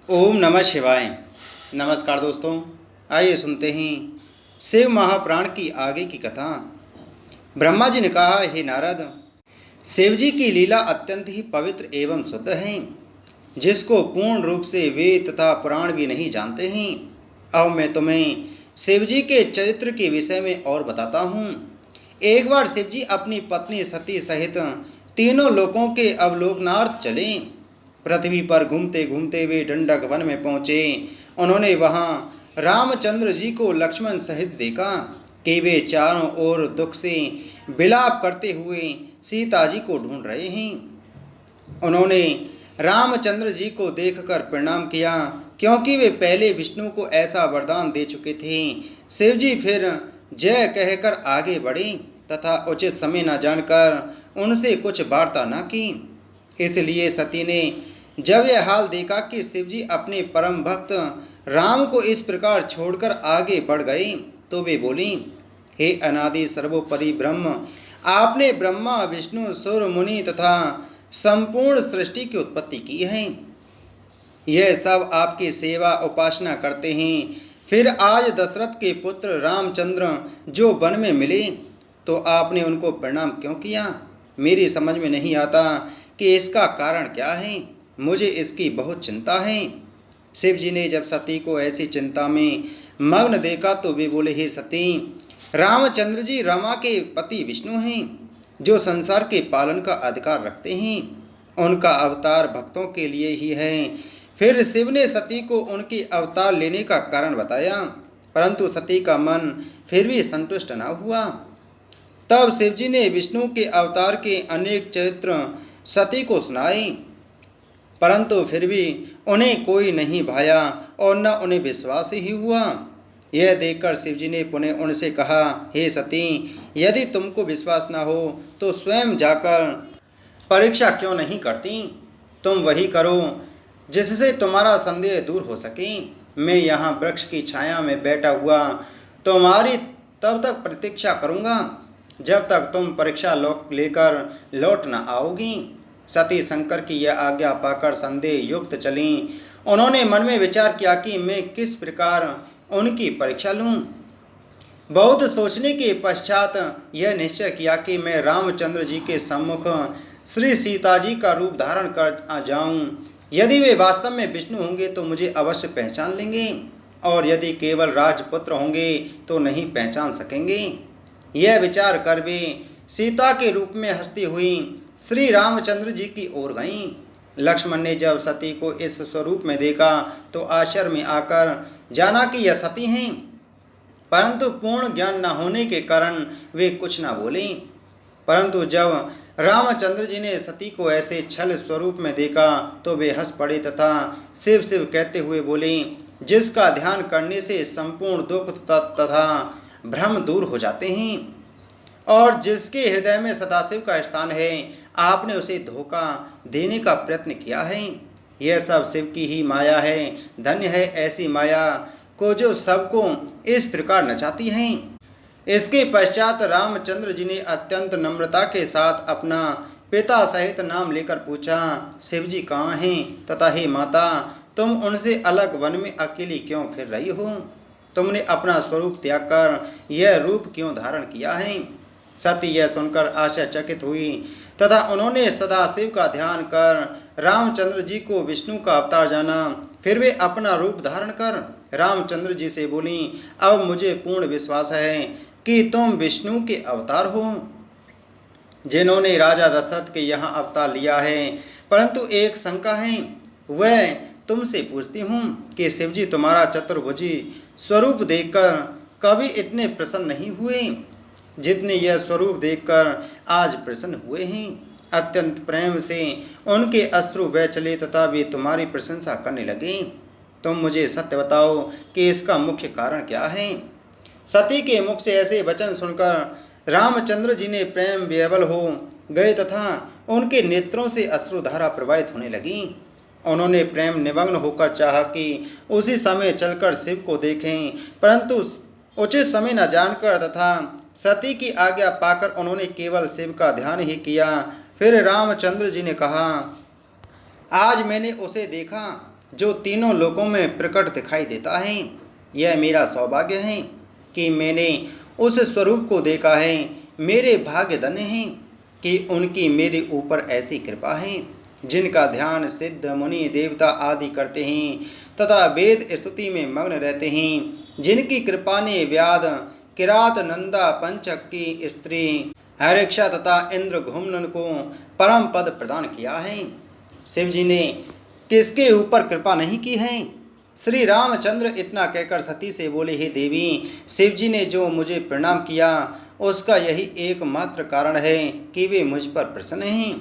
ओम नमः शिवाय। नमस्कार दोस्तों, आइए सुनते हैं शिव महापुराण की आगे की कथा। ब्रह्मा जी ने कहा, हे नारद, शिव जी की लीला अत्यंत ही पवित्र एवं शुद्ध है, जिसको पूर्ण रूप से वेद तथा पुराण भी नहीं जानते हैं। अब मैं तुम्हें शिव जी के चरित्र के विषय में और बताता हूँ। एक बार शिव जी अपनी पत्नी सती सहित तीनों लोकों के अवलोकनार्थ चले। पृथ्वी पर घूमते घूमते वे दंडक वन में पहुँचे। उन्होंने वहाँ रामचंद्र जी को लक्ष्मण सहित देखा कि वे चारों ओर दुख से विलाप करते हुए सीता जी को ढूंढ रहे हैं। उन्होंने रामचंद्र जी को देखकर प्रणाम किया, क्योंकि वे पहले विष्णु को ऐसा वरदान दे चुके थे। शिव जी फिर जय कहकर आगे बढ़े तथा उचित समय न जानकर उनसे कुछ वार्ता न की। इसलिए सती ने जब यह हाल देखा कि शिव जी अपने परम भक्त राम को इस प्रकार छोड़कर आगे बढ़ गए, तो वे बोली, हे अनादि सर्वोपरि ब्रह्म, आपने ब्रह्मा विष्णु सूर्य मुनि तथा संपूर्ण सृष्टि की उत्पत्ति की है। यह सब आपकी सेवा उपासना करते हैं। फिर आज दशरथ के पुत्र रामचंद्र जो वन में मिले, तो आपने उनको प्रणाम क्यों किया? मेरी समझ में नहीं आता कि इसका कारण क्या है। मुझे इसकी बहुत चिंता है। शिव जी ने जब सती को ऐसी चिंता में मग्न देखा, तो वे बोले, हे सती, रामचंद्र जी रमा के पति विष्णु हैं, जो संसार के पालन का अधिकार रखते हैं। उनका अवतार भक्तों के लिए ही है। फिर शिव ने सती को उनके अवतार लेने का कारण बताया, परंतु सती का मन फिर भी संतुष्ट न हुआ। तब शिव जी ने विष्णु के अवतार के अनेक चरित्र सती को सुनाए, परंतु फिर भी उन्हें कोई नहीं भाया और न उन्हें विश्वास ही हुआ। यह देखकर शिव जी ने पुनः उनसे कहा, हे सती, यदि तुमको विश्वास न हो तो स्वयं जाकर परीक्षा क्यों नहीं करती? तुम वही करो जिससे तुम्हारा संदेह दूर हो सके। मैं यहाँ वृक्ष की छाया में बैठा हुआ तुम्हारी तब तक प्रतीक्षा करूँगा जब तक तुम परीक्षा लेकर लौट न आओगी। सती शंकर की यह आज्ञा पाकर संदेह युक्त चलीं। उन्होंने मन में विचार किया कि मैं किस प्रकार उनकी परीक्षा लूं। बहुत सोचने के पश्चात यह निश्चय किया कि मैं रामचंद्र जी के सम्मुख श्री सीता जी का रूप धारण कर जाऊं। यदि वे वास्तव में विष्णु होंगे तो मुझे अवश्य पहचान लेंगे, और यदि केवल राजपुत्र होंगे तो नहीं पहचान सकेंगे। यह विचार कर वे सीता के रूप में हंसती हुई श्री रामचंद्र जी की ओर गईं। लक्ष्मण ने जब सती को इस स्वरूप में देखा तो आश्चर्य में आकर जाना कि यह सती हैं, परंतु पूर्ण ज्ञान न होने के कारण वे कुछ न बोले। परंतु जब रामचंद्र जी ने सती को ऐसे छल स्वरूप में देखा तो वे हंस पड़े तथा शिव शिव कहते हुए बोले, जिसका ध्यान करने से संपूर्ण दुख तथा भ्रम दूर हो जाते हैं और जिसके हृदय में सदाशिव का स्थान है, आपने उसे धोखा देने का प्रयत्न किया है। यह सब शिव की ही माया है। धन्य है ऐसी माया को जो सबको इस प्रकार नचाती है। इसके पश्चात रामचंद्र जी ने अत्यंत नम्रता के साथ अपना पिता सहित नाम लेकर पूछा, शिव जी कहाँ हैं तथा हे माता, तुम उनसे अलग वन में अकेली क्यों फिर रही हो? तुमने अपना स्वरूप त्याग कर यह रूप क्यों धारण किया है? सती यह सुनकर आश्चर्यचकित हुई तथा उन्होंने सदाशिव का ध्यान कर रामचंद्र जी को विष्णु का अवतार जाना। फिर वे अपना रूप धारण कर रामचंद्र जी से बोली, अब मुझे पूर्ण विश्वास है कि तुम विष्णु के अवतार हो, जिन्होंने राजा दशरथ के यहाँ अवतार लिया है। परंतु एक शंका है, वह तुमसे पूछती हूँ कि शिवजी तुम्हारा चतुर्भुजी स्वरूप देखकर कभी इतने प्रसन्न नहीं हुए जितने यह स्वरूप देखकर आज प्रसन्न हुए हैं। अत्यंत प्रेम से उनके अश्रु बह चले तथा वे तुम्हारी प्रशंसा करने लगे। तुम मुझे सत्य बताओ कि इसका मुख्य कारण क्या है? सती के मुख से ऐसे वचन सुनकर रामचंद्र जी ने प्रेम विह्वल हो गए तथा उनके नेत्रों से अश्रुधारा प्रवाहित होने लगी। उन्होंने प्रेम निमग्न होकर चाहा कि उसी समय चलकर शिव को देखें, परंतु उचित समय न जानकर तथा सती की आज्ञा पाकर उन्होंने केवल शिव का ध्यान ही किया। फिर रामचंद्र जी ने कहा, आज मैंने उसे देखा जो तीनों लोकों में प्रकट दिखाई देता है। यह मेरा सौभाग्य है कि मैंने उस स्वरूप को देखा है। मेरे भाग्य धन्य हैं कि उनकी मेरे ऊपर ऐसी कृपा है, जिनका ध्यान सिद्ध मुनि देवता आदि करते हैं तथा वेद स्तुति में मग्न रहते हैं। जिनकी कृपा ने व्याध, किरात, नंदा, पंचक की स्त्री, हरिक्षा तथा इंद्र घुम्न को परम पद प्रदान किया है। शिव जी ने किसके ऊपर कृपा नहीं की है? श्री रामचंद्र इतना कहकर सती से बोले, हे देवी, शिव जी ने जो मुझे प्रणाम किया उसका यही एकमात्र कारण है कि वे मुझ पर प्रसन्न हैं।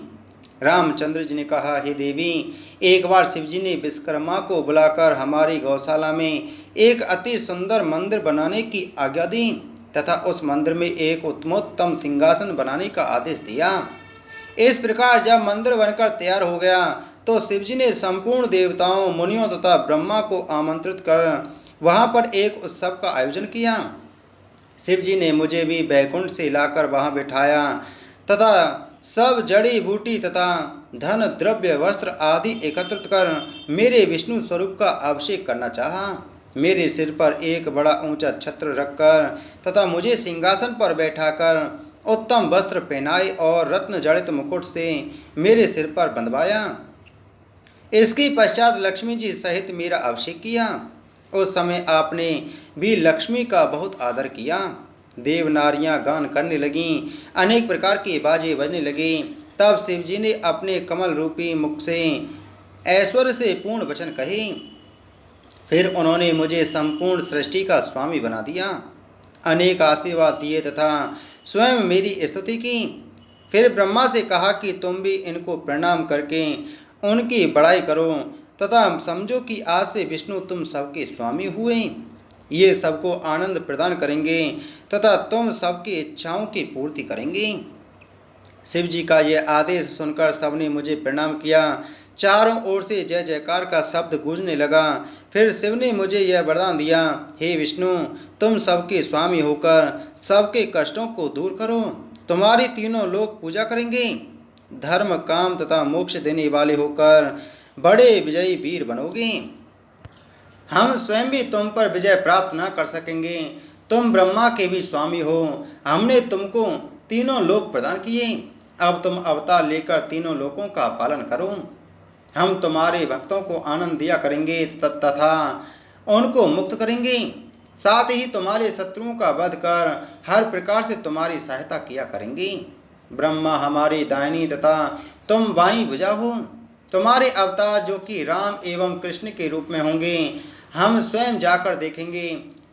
रामचंद्र जी ने कहा, हे देवी, एक बार शिव जी ने विश्वकर्मा को बुलाकर हमारी गौशाला में एक अति सुंदर मंदिर बनाने की आज्ञा दी तथा उस मंदिर में एक उत्तमोत्तम सिंहासन बनाने का आदेश दिया। इस प्रकार जब मंदिर बनकर तैयार हो गया तो शिव जी ने संपूर्ण देवताओं, मुनियों तथा ब्रह्मा को आमंत्रित कर वहाँ पर एक उत्सव का आयोजन किया। शिव जी ने मुझे भी बैकुंठ से लाकर वहाँ बिठाया तथा सब जड़ी बूटी तथा धन, द्रव्य, वस्त्र आदि एकत्रित कर मेरे विष्णु स्वरूप का अभिषेक करना चाहा। मेरे सिर पर एक बड़ा ऊंचा छत्र रखकर तथा मुझे सिंहासन पर बैठाकर उत्तम वस्त्र पहनाए और रत्न जड़ित मुकुट से मेरे सिर पर बंधवाया। इसके पश्चात लक्ष्मी जी सहित मेरा अभिषेक किया। उस समय आपने भी लक्ष्मी का बहुत आदर किया। देव नारियां गान करने लगीं, अनेक प्रकार के बाजे बजने लगे। तब शिव जी ने अपने कमल रूपी मुख से ऐश्वर्य से पूर्ण वचन कहे। फिर उन्होंने मुझे संपूर्ण सृष्टि का स्वामी बना दिया, अनेक आशीर्वाद दिए तथा स्वयं मेरी स्तुति की। फिर ब्रह्मा से कहा कि तुम भी इनको प्रणाम करके उनकी बड़ाई करो तथा समझो कि आज से विष्णु तुम सबके स्वामी हुए। ये सबको आनंद प्रदान करेंगे तथा तुम सबकी इच्छाओं की पूर्ति करेंगे। शिव जी का यह आदेश सुनकर सबने मुझे प्रणाम किया। चारों ओर से जय जयकार का शब्द गूंजने लगा। फिर शिव ने मुझे यह वरदान दिया, हे विष्णु, तुम सबके स्वामी होकर सबके कष्टों को दूर करो। तुम्हारी तीनों लोग पूजा करेंगे। धर्म, काम तथा मोक्ष देने वाले होकर बड़े विजयी वीर बनोगे। हम स्वयं भी तुम पर विजय प्राप्त न कर सकेंगे। तुम ब्रह्मा के भी स्वामी हो। हमने तुमको तीनों लोक प्रदान किए। अब तुम अवतार लेकर तीनों लोकों का पालन करो। हम तुम्हारे भक्तों को आनंद दिया करेंगे तथा उनको मुक्त करेंगे। साथ ही तुम्हारे शत्रुओं का वध कर हर प्रकार से तुम्हारी सहायता किया करेंगे। ब्रह्मा हमारी दाहिनी तथा तुम बाईं भुजा हो। तुम्हारे अवतार जो कि राम एवं कृष्ण के रूप में होंगे, हम स्वयं जाकर देखेंगे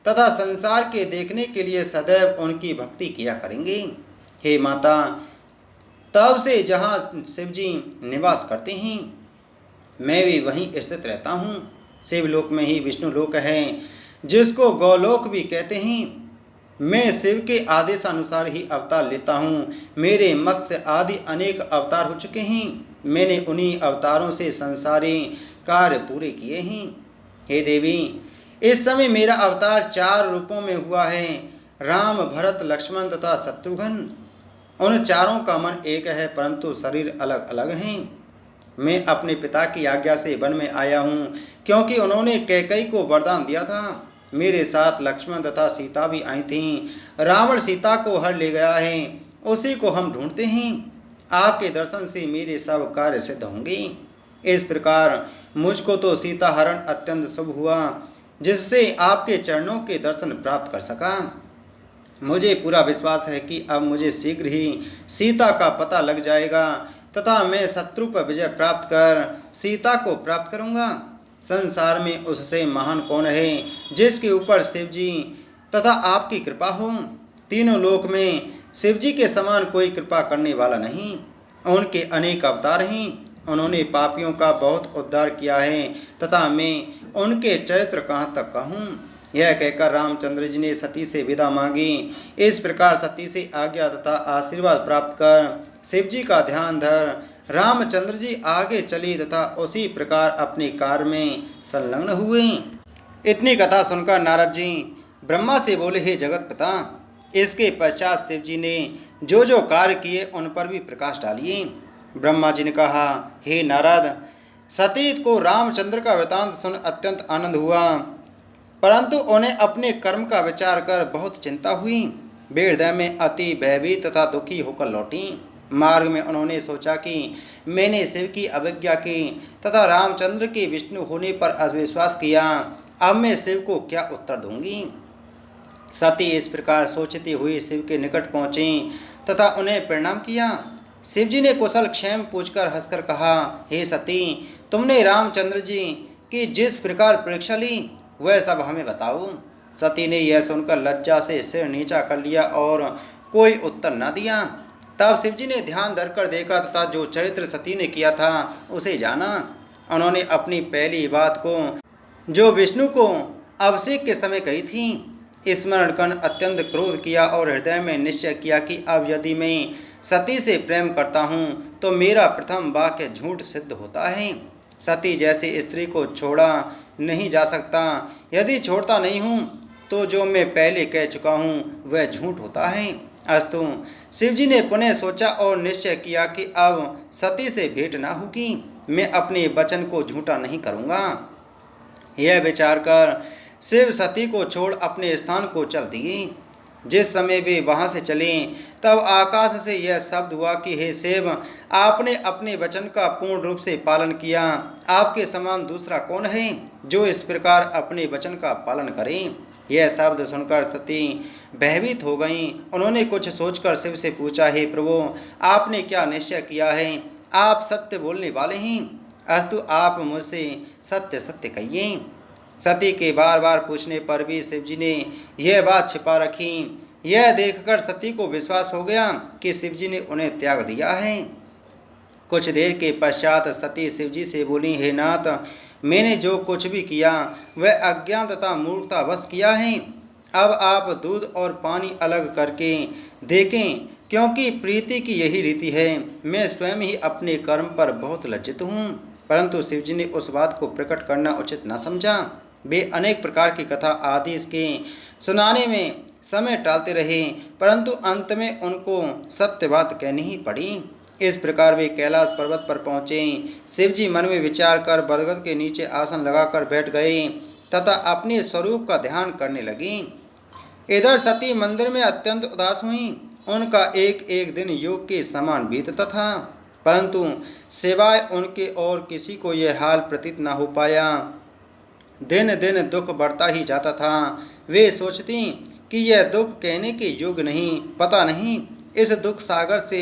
तथा संसार के देखने के लिए सदैव उनकी भक्ति किया करेंगे। हे माता, तब से जहाँ शिव जी निवास करते हैं, मैं भी वहीं स्थित रहता हूँ। शिवलोक में ही विष्णु लोक है, जिसको गौलोक भी कहते हैं। मैं शिव के आदेशानुसार ही अवतार लेता हूँ। मेरे मत्स्य आदि अनेक अवतार हो चुके हैं। मैंने उन्हीं अवतारों से संसारी कार्य पूरे किए हैं। हे देवी, इस समय मेरा अवतार 4 रूपों में हुआ है, राम, भरत, लक्ष्मण तथा शत्रुघ्न। उन चारों का मन एक है, परंतु शरीर अलग अलग हैं। मैं अपने पिता की आज्ञा से वन में आया हूँ, क्योंकि उन्होंने कैकेयी को वरदान दिया था। मेरे साथ लक्ष्मण तथा सीता भी आई थीं। रावण सीता को हर ले गया है, उसी को हम ढूंढते हैं। आपके दर्शन से मेरे सब कार्य सिद्ध होंगे। इस प्रकार मुझको तो सीता हरण अत्यंत शुभ हुआ, जिससे आपके चरणों के दर्शन प्राप्त कर सका। मुझे पूरा विश्वास है कि अब मुझे शीघ्र ही सीता का पता लग जाएगा तथा मैं शत्रु पर विजय प्राप्त कर सीता को प्राप्त करूंगा। संसार में उससे महान कौन है जिसके ऊपर शिव जी तथा आपकी कृपा हो। तीनों लोक में शिव जी के समान कोई कृपा करने वाला नहीं। उनके अनेक अवतार हैं। उन्होंने पापियों का बहुत उद्धार किया है तथा मैं उनके चरित्र कहाँ तक कहूँ। यह कहकर रामचंद्र जी ने सती से विदा मांगी। इस प्रकार सती से आज्ञा तथा आशीर्वाद प्राप्त कर शिव जी का ध्यान धर रामचंद्र जी आगे चले तथा उसी प्रकार अपने कार्य में संलग्न हुए। इतनी कथा सुनकर नारद जी ब्रह्मा से बोले, हे जगत पिता, इसके पश्चात शिव जी ने जो जो कार्य किए उन पर भी प्रकाश डालिए। ब्रह्मा जी ने कहा, हे नारद, सती को रामचंद्र का वृतांत सुन अत्यंत आनंद हुआ, परंतु उन्हें अपने कर्म का विचार कर बहुत चिंता हुई। वे हृदय में अति भयभीत तथा दुखी होकर लौटी। मार्ग में उन्होंने सोचा कि मैंने शिव की अवज्ञा की तथा रामचंद्र के विष्णु होने पर अविश्वास किया, अब मैं शिव को क्या उत्तर दूंगी। सती इस प्रकार सोचती हुई शिव के निकट पहुँची तथा उन्हें प्रणाम किया। शिव जी ने कुशल क्षेम पूछकर हंसकर कहा, हे सती, तुमने रामचंद्र जी की जिस प्रकार परीक्षा ली वह सब हमें बताओ। सती ने यह सुनकर लज्जा से सिर नीचा कर लिया और कोई उत्तर न दिया। तब शिव जी ने ध्यान धरकर देखा तथा जो चरित्र सती ने किया था उसे जाना। उन्होंने अपनी पहली बात को जो विष्णु को अभिषेक के समय कही थी स्मरण कर अत्यंत क्रोध किया और हृदय में निश्चय किया कि अब यदि मैं सती से प्रेम करता हूँ तो मेरा प्रथम वाक्य झूठ सिद्ध होता है। सती जैसी स्त्री को छोड़ा नहीं जा सकता, यदि छोड़ता नहीं हूँ तो जो मैं पहले कह चुका हूँ वह झूठ होता है। अस्तु, शिवजी ने पुनः सोचा और निश्चय किया कि अब सती से भेंट ना होगी, मैं अपने वचन को झूठा नहीं करूँगा। यह विचार कर शिव सती को छोड़ अपने स्थान को चल दिए। जिस समय वे वहाँ से चले तब आकाश से यह शब्द हुआ कि हे शिव, आपने अपने वचन का पूर्ण रूप से पालन किया। आपके समान दूसरा कौन है जो इस प्रकार अपने वचन का पालन करे। यह शब्द सुनकर सती भयभीत हो गईं। उन्होंने कुछ सोचकर शिव से पूछा, हे प्रभु, आपने क्या निश्चय किया है? आप सत्य बोलने वाले हैं, अस्तु आप मुझसे सत्य सत्य कहिए। सती के बार बार पूछने पर भी शिवजी ने यह बात छिपा रखी। यह देखकर सती को विश्वास हो गया कि शिवजी ने उन्हें त्याग दिया है। कुछ देर के पश्चात सती शिवजी से बोली, हे नाथ, मैंने जो कुछ भी किया वह अज्ञान तथा मूर्खतावश किया है। अब आप दूध और पानी अलग करके देखें, क्योंकि प्रीति की यही रीति है। मैं स्वयं ही अपने कर्म पर बहुत लज्जित हूँ। परंतु शिवजी ने उस बात को प्रकट करना उचित न समझा। वे अनेक प्रकार की कथा आदि इसके सुनाने में समय टालते रहे, परंतु अंत में उनको सत्य बात कहनी ही पड़ी। इस प्रकार वे कैलाश पर्वत पर पहुँचे। शिवजी मन में विचार कर बरगद के नीचे आसन लगाकर बैठ गए तथा अपने स्वरूप का ध्यान करने लगी। इधर सती मंदिर में अत्यंत उदास हुई। उनका एक एक दिन योग के समान बीतता था, परंतु सिवाय उनके और किसी को यह हाल प्रतीत न हो पाया। दिन दिन दुख बढ़ता ही जाता था। वे सोचती कि यह दुख कहने के योग्य नहीं, पता नहीं इस दुख सागर से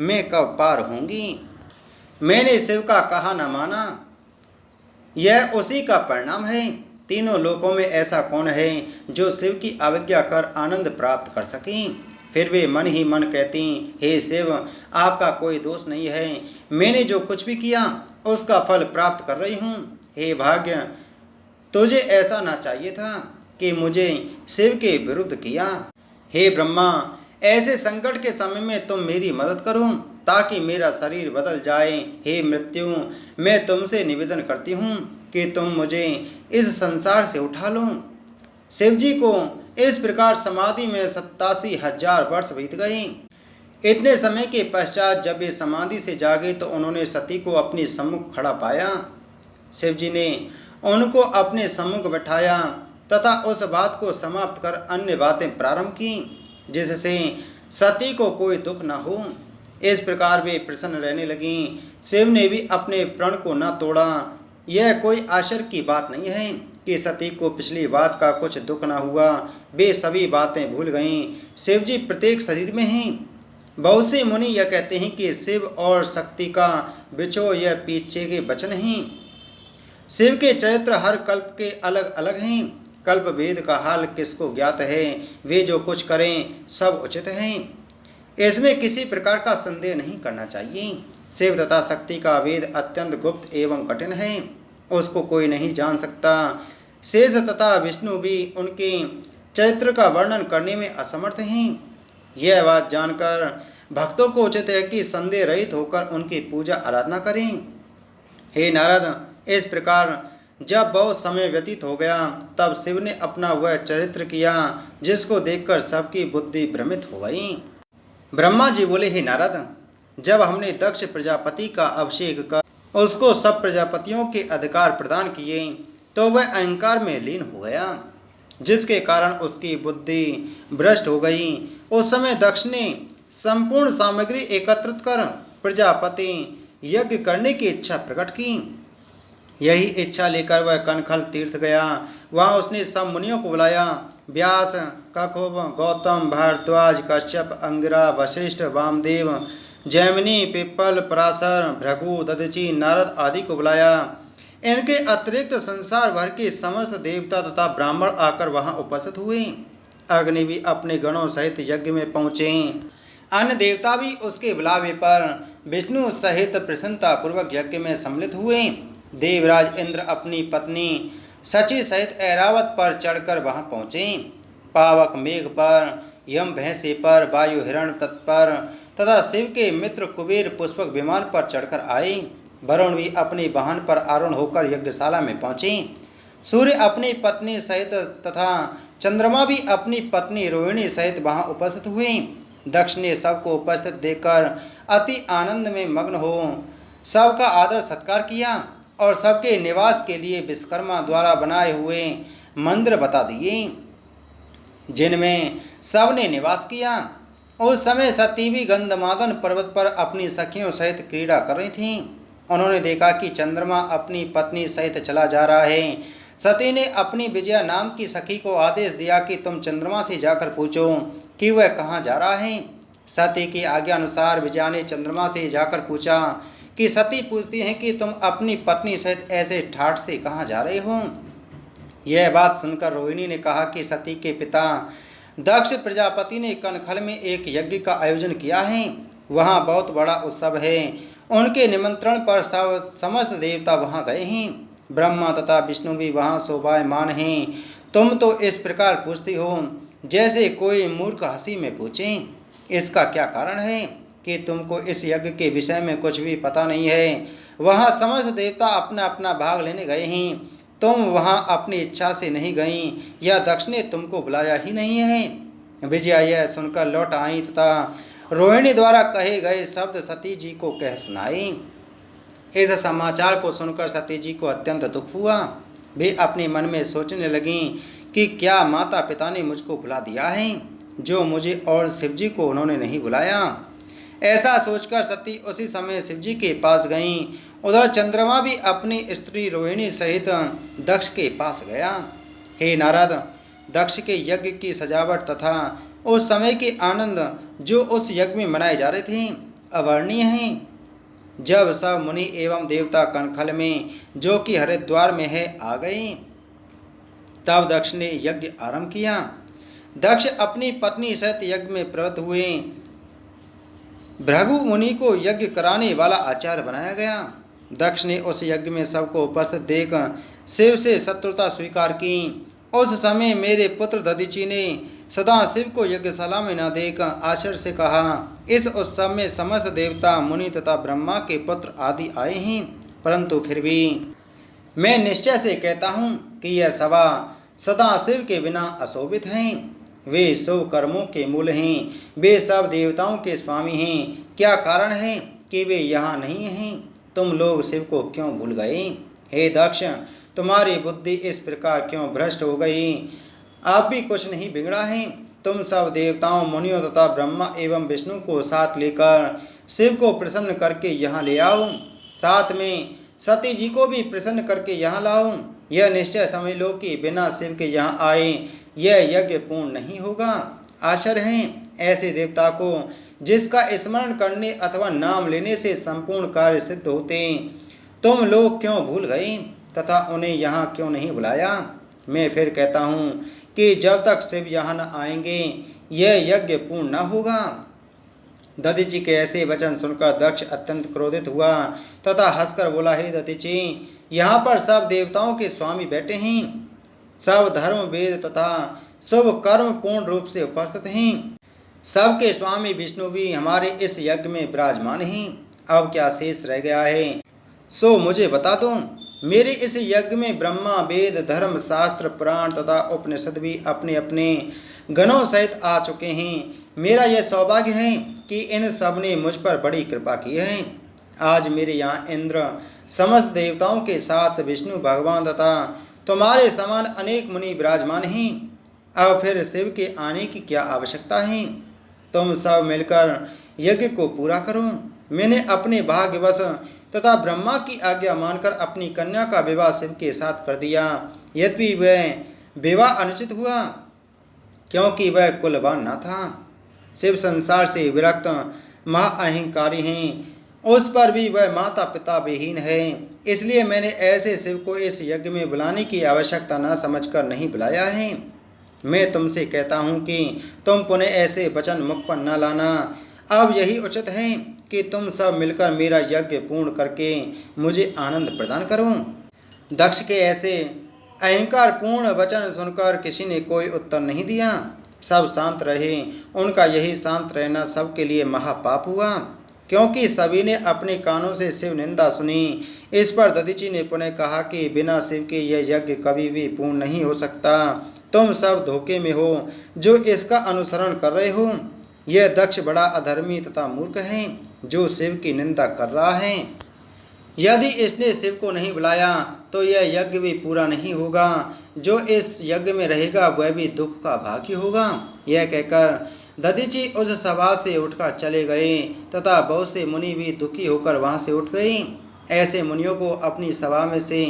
मैं कब पार होंगी। मैंने शिव का कहा न माना, यह उसी का परिणाम है। तीनों लोकों में ऐसा कौन है जो शिव की अवज्ञा कर आनंद प्राप्त कर सके। फिर वे मन ही मन कहती, हे शिव, आपका कोई दोष नहीं है। मैंने जो कुछ भी किया उसका फल प्राप्त कर रही हूँ। हे भाग्य, तुझे ऐसा ना चाहिए था कि मुझे शिव के विरुद्ध किया। हे ब्रह्मा, ऐसे संकट के समय में तुम मेरी मदद करो ताकि मेरा शरीर बदल जाए। हे मृत्यु, मैं तुमसे निवेदन करती हूँ कि तुम मुझे इस संसार से उठा लो। शिवजी को इस प्रकार समाधि में 87,000 वर्ष बीत गए। इतने समय के पश्चात जब वे समाधि से जागे तो उन्होंने सती को अपने सम्मुख खड़ा पाया। शिवजी ने उनको अपने सम्मुख बैठाया तथा उस बात को समाप्त कर अन्य बातें प्रारंभ की जिससे सती को कोई दुख न हो। इस प्रकार वे प्रसन्न रहने लगीं। शिव ने भी अपने प्रण को न तोड़ा। यह कोई आश्चर्य की बात नहीं है कि सती को पिछली बात का कुछ दुख न हुआ। वे सभी बातें भूल गईं। शिवजी प्रत्येक शरीर में हैं। बहुत से मुनि यह कहते हैं कि शिव और शक्ति का बिछो यह पीछे के वचन हैं। शिव के चरित्र हर कल्प के अलग अलग हैं। कल्प वेद का हाल किसको ज्ञात है। वे जो कुछ करें सब उचित हैं, इसमें किसी प्रकार का संदेह नहीं करना चाहिए। शिव तथा शक्ति का वेद अत्यंत गुप्त एवं कठिन है, उसको कोई नहीं जान सकता। शेष तथा विष्णु भी उनके चरित्र का वर्णन करने में असमर्थ हैं। यह बात जानकर भक्तों को उचित है कि संदेह रहित होकर उनकी पूजा आराधना करें। हे नारद, इस प्रकार जब बहुत समय व्यतीत हो गया तब शिव ने अपना वह चरित्र किया जिसको देखकर सबकी बुद्धि भ्रमित हो गई। ब्रह्मा जी बोले, हे नारद, जब हमने दक्ष प्रजापति का अभिषेक कर उसको सब प्रजापतियों के अधिकार प्रदान किए तो वह अहंकार में लीन हो गया, जिसके कारण उसकी बुद्धि भ्रष्ट हो गई। उस समय दक्ष ने संपूर्ण सामग्री एकत्रित कर प्रजापति यज्ञ करने की इच्छा प्रकट की। यही इच्छा लेकर वह कनखल तीर्थ गया। वहाँ उसने सब मुनियों को बुलाया। व्यास, ककुभ, गौतम, भारद्वाज, कश्यप, अंगिरा, वशिष्ठ, वामदेव, जैमिनी, पिप्पल, पराशर, भृगु, दधीचि, नारद आदि को बुलाया। इनके अतिरिक्त संसार भर के समस्त देवता तथा ब्राह्मण आकर वहां उपस्थित हुए। अग्नि भी अपने गणों सहित यज्ञ में पहुँचे। अन्य देवता भी उसके बुलावे पर विष्णु सहित प्रसन्नता पूर्वक यज्ञ में सम्मिलित हुए। देवराज इंद्र अपनी पत्नी शची सहित ऐरावत पर चढ़कर वहां पहुँचे। पावक मेघ पर, यम भैंसे पर, वायु हिरण तत्पर तथा शिव के मित्र कुबेर पुष्पक विमान पर चढ़कर आए। वरुण भी अपनी वाहन पर आरूढ़ होकर यज्ञशाला में पहुँचे। सूर्य अपनी पत्नी सहित तथा चंद्रमा भी अपनी पत्नी रोहिणी सहित वहां उपस्थित हुए। दक्ष ने सबको उपस्थित देखकर अति आनंद में मग्न हो सबका आदर सत्कार किया और सबके निवास के लिए विश्वकर्मा द्वारा बनाए हुए मंदिर बता दिए, जिनमें सबने निवास किया। उस समय सती भी गंधमादन पर्वत पर अपनी सखियों सहित क्रीड़ा कर रही थीं। उन्होंने देखा कि चंद्रमा अपनी पत्नी सहित चला जा रहा है। सती ने अपनी विजया नाम की सखी को आदेश दिया कि तुम चंद्रमा से जाकर पूछो कि वह कहाँ जा रहा है। सती की आज्ञा अनुसार विजया ने चंद्रमा से जाकर पूछा कि सती पूछती हैं कि तुम अपनी पत्नी सहित ऐसे ठाठ से कहाँ जा रहे हो। यह बात सुनकर रोहिणी ने कहा कि सती के पिता दक्ष प्रजापति ने कनखल में एक यज्ञ का आयोजन किया है। वहाँ बहुत बड़ा उत्सव है। उनके निमंत्रण पर समस्त देवता वहाँ गए हैं। ब्रह्मा तथा विष्णु भी वहाँ शोभायमान हैं। तुम तो इस प्रकार पूछती हो जैसे कोई मूर्ख हंसी में पूछे। इसका क्या कारण है कि तुमको इस यज्ञ के विषय में कुछ भी पता नहीं है। वहाँ समस्त देवता अपना अपना भाग लेने गए हैं। तुम वहाँ अपनी इच्छा से नहीं गईं या दक्ष ने तुमको बुलाया ही नहीं है। विजया यह सुनकर लौट आई तथा रोहिणी द्वारा कहे गए शब्द सती जी को कह सुनाई। इस समाचार को सुनकर सती जी को अत्यंत दुख हुआ। वे अपने मन में सोचने लगीं कि क्या माता पिता ने मुझको बुला दिया है, जो मुझे और शिवजी को उन्होंने नहीं बुलाया। ऐसा सोचकर सती उसी समय शिवजी के पास गईं। उधर चंद्रमा भी अपनी स्त्री रोहिणी सहित दक्ष के पास गया। हे नारद, दक्ष के यज्ञ की सजावट तथा उस समय के आनंद जो उस यज्ञ में मनाए जा रहे थे अवर्णनीय हैं। जब सब मुनि एवं देवता कनखल में, जो कि हरिद्वार में है, आ गए, तब दक्ष ने यज्ञ आरंभ किया। दक्ष अपनी पत्नी सहित यज्ञ में प्रवृत्त हुए। भृगु मुनि को यज्ञ कराने वाला आचार्य बनाया गया। दक्ष ने उस यज्ञ में सबको उपस्थित देख शिव से शत्रुता स्वीकार की। उस समय मेरे पुत्र दधीचि ने सदा शिव को यज्ञशाला में न देख आश्चर्य से कहा, इस उत्सव में समस्त देवता मुनि तथा ब्रह्मा के पुत्र आदि आए हैं, परंतु फिर भी मैं निश्चय से कहता हूँ कि यह सभा सदा शिव के बिना अशोभित हैं। वे शुभ कर्मों के मूल हैं। वे सब देवताओं के स्वामी हैं। क्या कारण है कि वे यहाँ नहीं हैं? तुम लोग शिव को क्यों भूल गए? हे दक्ष, तुम्हारी बुद्धि इस प्रकार क्यों भ्रष्ट हो गई? आप भी कुछ नहीं बिगड़ा है। तुम सब देवताओं, मुनियों तथा ब्रह्मा एवं विष्णु को साथ लेकर शिव को प्रसन्न करके यहाँ ले आओ। साथ में सती जी को भी प्रसन्न करके यहाँ लाओ। यह निश्चय समझ लो कि बिना शिव के यहाँ आए यह यज्ञ पूर्ण नहीं होगा। आश्चर्य है ऐसे देवता को जिसका स्मरण करने अथवा नाम लेने से संपूर्ण कार्य सिद्ध होते। तुम लोग क्यों भूल गए तथा उन्हें यहाँ क्यों नहीं बुलाया? मैं फिर कहता हूँ कि जब तक शिव यहाँ न आएंगे यह यज्ञ पूर्ण न होगा। दधीचि के ऐसे वचन सुनकर दक्ष अत्यंत क्रोधित हुआ तथा हंसकर बोला, हे दधीचि, यहाँ पर सब देवताओं के स्वामी बैठे हैं। सब धर्म वेद तथा शुभ कर्म पूर्ण रूप से उपस्थित हैं। सबके स्वामी विष्णु भी हमारे इस यज्ञ में विराजमान हैं। अब क्या शेष रह गया है सो मुझे बता दो। मेरे इस यज्ञ में ब्रह्मा, वेद, धर्म, शास्त्र, पुराण तथा उपनिषद भी अपने अपने गणों सहित आ चुके हैं। मेरा यह सौभाग्य है कि इन सब ने मुझ पर बड़ी कृपा की है। आज मेरे यहाँ इंद्र समस्त देवताओं के साथ विष्णु भगवान तथा तुम्हारे समान अनेक मुनि विराजमान हैं। अब फिर शिव के आने की क्या आवश्यकता है? तुम सब मिलकर यज्ञ को पूरा करो। मैंने अपने भाग्यवश तथा ब्रह्मा की आज्ञा मानकर अपनी कन्या का विवाह शिव के साथ कर दिया। यद्यपि वह विवाह अनुचित हुआ, क्योंकि वह कुलवान न था। शिव संसार से विरक्त महाअहंकारी हैं, उस पर भी वह माता पिता विहीन है। इसलिए मैंने ऐसे शिव को इस यज्ञ में बुलाने की आवश्यकता न समझकर नहीं बुलाया है। मैं तुमसे कहता हूँ कि तुम पुनः ऐसे वचन मुख पर न लाना। अब यही उचित है कि तुम सब मिलकर मेरा यज्ञ पूर्ण करके मुझे आनंद प्रदान करो। दक्ष के ऐसे अहंकार पूर्ण वचन सुनकर किसी ने कोई उत्तर नहीं दिया। सब शांत रहे। उनका यही शांत रहना सबके लिए महापाप हुआ, क्योंकि सभी ने अपने कानों से शिव निंदा सुनी। इस पर दधीचि ने पुनः कहा कि बिना शिव के यह यज्ञ कभी भी पूर्ण नहीं हो सकता। तुम सब धोखे में हो जो इसका अनुसरण कर रहे हो। यह दक्ष बड़ा अधर्मी तथा मूर्ख है जो शिव की निंदा कर रहा है। यदि इसने शिव को नहीं बुलाया तो यह यज्ञ भी पूरा नहीं होगा। जो इस यज्ञ में रहेगा वह भी दुख का भागी होगा। यह कहकर दधीचि उस सभा से उठकर चले गए तथा बहुत से मुनि भी दुखी होकर वहां से उठ गए। ऐसे मुनियों को अपनी सभा में से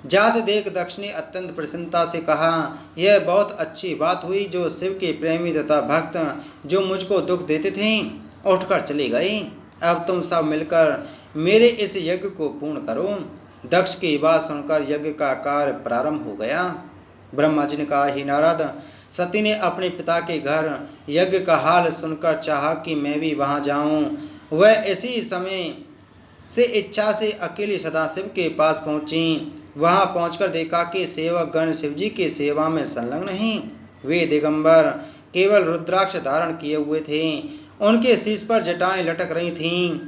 जाते देख दक्ष ने अत्यंत प्रसन्नता से कहा, यह बहुत अच्छी बात हुई। जो शिव के प्रेमी तथा भक्त जो मुझको दुख देते थे उठकर चले गए। अब तुम सब मिलकर मेरे इस यज्ञ को पूर्ण करो। दक्ष की बात सुनकर यज्ञ का कार्य प्रारंभ हो गया। ब्रह्मा जी ने कहा, हे नारद, सती ने अपने पिता के घर यज्ञ का हाल सुनकर चाहा कि मैं भी वहां जाऊं। वह इसी समय से इच्छा से अकेली सदाशिव के पास पहुंची। वहां पहुंचकर देखा कि सेवक गण शिवजी की सेवा में संलग्न हैं। वे दिगंबर केवल रुद्राक्ष धारण किए हुए थे। उनके शीश पर जटाएं लटक रही थीं।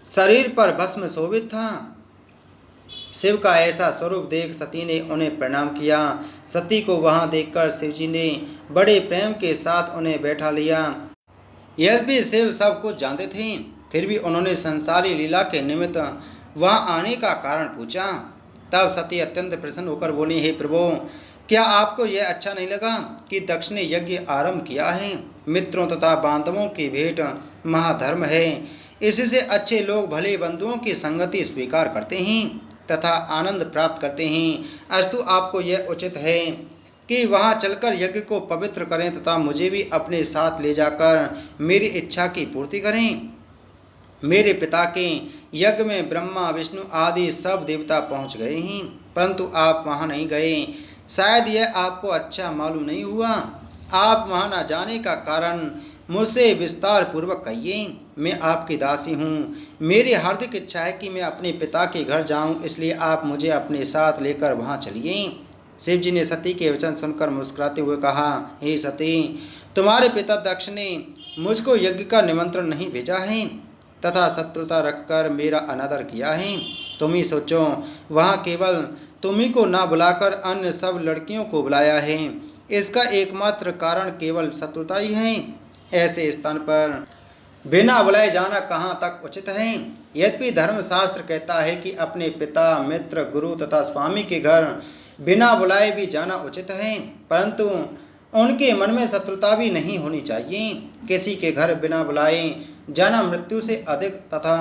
शरीर पर भस्म शोभित था। शिव का ऐसा स्वरूप देख सती ने उन्हें प्रणाम किया। सती को वहां देखकर शिवजी ने बड़े प्रेम के साथ उन्हें बैठा लिया। यद्यपि शिव सब कुछ जानते थे, फिर भी उन्होंने संसारी लीला के निमित्त वहां आने का कारण पूछा। तब सती अत्यंत प्रसन्न होकर बोली, हे प्रभु, क्या आपको यह अच्छा नहीं लगा कि दक्ष ने यज्ञ आरंभ किया है? मित्रों तथा बांधवों की भेंट महाधर्म है। इससे अच्छे लोग भले बंधुओं की संगति स्वीकार करते हैं तथा आनंद प्राप्त करते हैं। अस्तु आपको यह उचित है कि वहां चलकर यज्ञ को पवित्र करें तथा मुझे भी अपने साथ ले जाकर मेरी इच्छा की पूर्ति करें। मेरे पिता के यज्ञ में ब्रह्मा विष्णु आदि सब देवता पहुंच गए हैं, परंतु आप वहां नहीं गए। शायद यह आपको अच्छा मालूम नहीं हुआ। आप वहां न जाने का कारण मुझसे विस्तार पूर्वक कहिए। मैं आपकी दासी हूँ। मेरी हार्दिक इच्छा है कि मैं अपने पिता के घर जाऊँ, इसलिए आप मुझे अपने साथ लेकर वहाँ चलिए। शिव जी ने सती के वचन सुनकर मुस्कुराते हुए कहा, हे सती, तुम्हारे पिता दक्ष ने मुझको यज्ञ का निमंत्रण नहीं भेजा है तथा शत्रुता रखकर मेरा अनादर किया है। तुम ही सोचो, वहाँ केवल तुम्ही को ना बुलाकर अन्य सब लड़कियों को बुलाया है। इसका एकमात्र कारण केवल शत्रुता ही है। ऐसे स्थान पर बिना बुलाए जाना कहाँ तक उचित है? यद्यपि धर्मशास्त्र कहता है कि अपने पिता, मित्र, गुरु तथा स्वामी के घर बिना बुलाए भी जाना उचित है, परंतु उनके मन में शत्रुता भी नहीं होनी चाहिए। किसी के घर बिना बुलाए जाना मृत्यु से अधिक तथा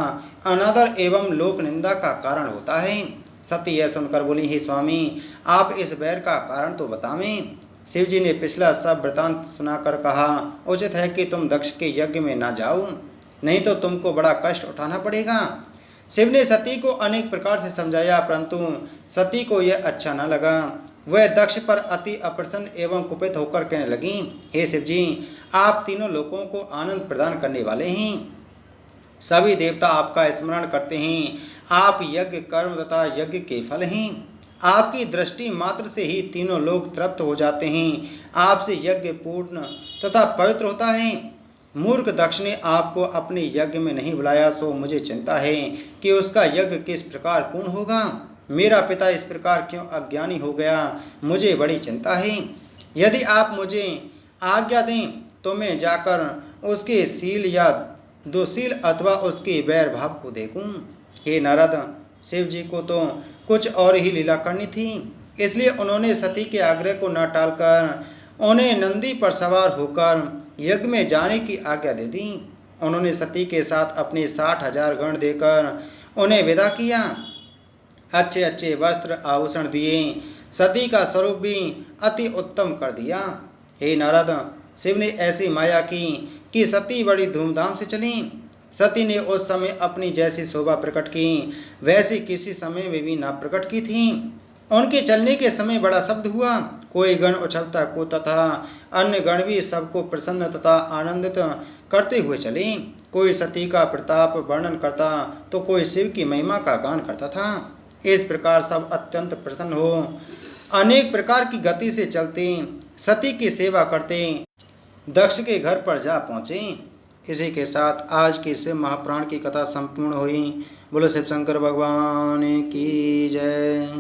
अनादर एवं लोक निंदा का कारण होता है। सती यह सुनकर बोली, हे स्वामी, आप इस बैर का कारण तो बतावें। शिव जी ने पिछला सब वृतांत सुनाकर कहा, उचित है कि तुम दक्ष के यज्ञ में न जाओ, नहीं तो तुमको बड़ा कष्ट उठाना पड़ेगा। शिव ने सती को अनेक प्रकार से समझाया, परंतु सती को यह अच्छा न लगा। वह दक्ष पर अति अप्रसन्न एवं कुपित होकर कहने लगी, हे शिव जी, आप तीनों लोगों को आनंद प्रदान करने वाले हैं। सभी देवता आपका स्मरण करते हैं। आप यज्ञ कर्म तथा यज्ञ के फल हैं। आपकी दृष्टि मात्र से ही तीनों लोग तृप्त हो जाते हैं। आपसे यज्ञ पूर्ण तथा पवित्र होता है। मूर्ख दक्ष ने आपको अपने यज्ञ में नहीं बुलाया, सो मुझे चिंता है कि उसका यज्ञ किस प्रकार पूर्ण होगा। मेरा पिता इस प्रकार क्यों अज्ञानी हो गया, मुझे बड़ी चिंता है। यदि आप मुझे आज्ञा दें तो मैं जाकर उसके शील या दुशील अथवा उसके वैर भाव को देखूं। हे नारद, शिव जी को तो कुछ और ही लीला करनी थी, इसलिए उन्होंने सती के आग्रह को न टालकर उन्हें नंदी पर सवार होकर यज्ञ में जाने की आज्ञा दे दी। उन्होंने सती के साथ अपने 60,000 गण देकर उन्हें विदा किया। अच्छे अच्छे वस्त्र आभूषण दिए, सती का स्वरूप भी अति उत्तम कर दिया। हे नारद, शिव ने ऐसी माया की कि सती बड़ी धूमधाम से चली। सती ने उस समय अपनी जैसी शोभा प्रकट की वैसी किसी समय में भी ना प्रकट की थी। उनके चलने के समय बड़ा शब्द हुआ, कोई गण उछलता को तथा अन्य गण भी सबको प्रसन्न तथा आनंदित करते हुए चले। कोई सती का प्रताप वर्णन करता तो कोई शिव की महिमा का गान करता था। इस प्रकार सब अत्यंत प्रसन्न हो अनेक प्रकार की गति से चलते सती की सेवा करते दक्ष के घर पर जा पहुँचे। इसी के साथ आज की शिव महापुराण की कथा संपूर्ण हुई। बोलो शिव शंकर भगवान की जय।